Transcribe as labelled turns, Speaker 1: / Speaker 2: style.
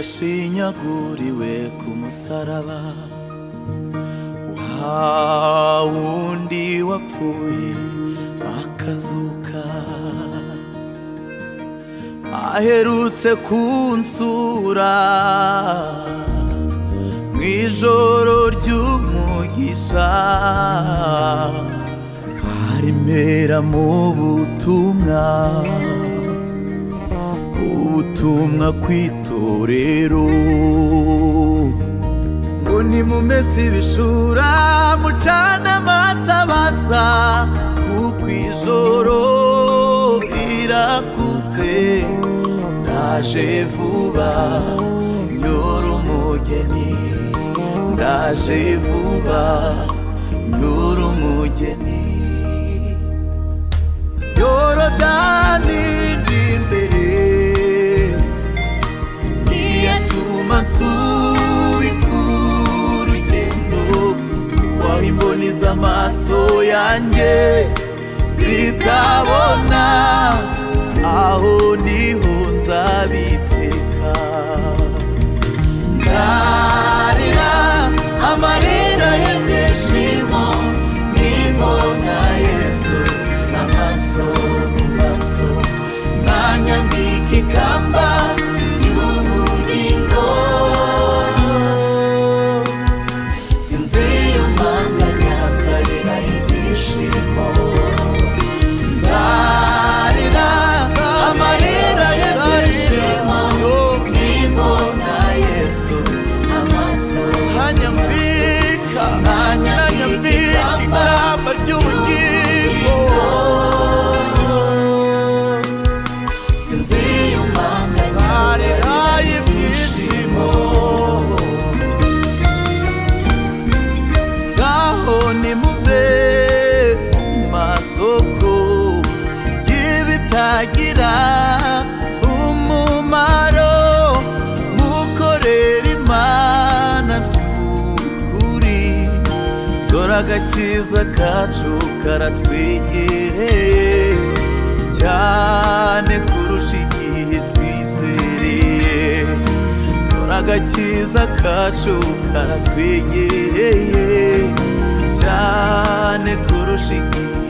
Speaker 1: washinyaguriwe ku musaraba, wa wundi wapfuye akazuka, aherutse kunsura mw'ijoro ry'umugisha, arimera mu butumwa kw'itorero, ngo nimumese ibishura mucane amatabaza, kuko ijoro rirakuze, ndaje vuba nyora umugeni, ndaje vuba nyora umugeni. Yorodani ndi imbere, ntiyatuma nsubika urugendo, kuko aho imboni z'amaso yanjye zitabona, aho niho nzabiteka. Nzarira amarira y'ibyishimo nimbona Yesu, amaso ku maso, nanyambika ikamba ry'ubugingo, sinziyumanganya, nzarira ibyishimo, nzarira amarira y'ibyishimo nimbona Yesu, amaso hanyambika ikamba ry'ubugingo, nimuve mu masoko y'ibitagira umumaro, mukorera Imana by'ukuri, dore agakiza kacu karatwegereye cyane kurusha igihe twizereye, dore agakiza kacu karatwegereye cyane kurusha igihe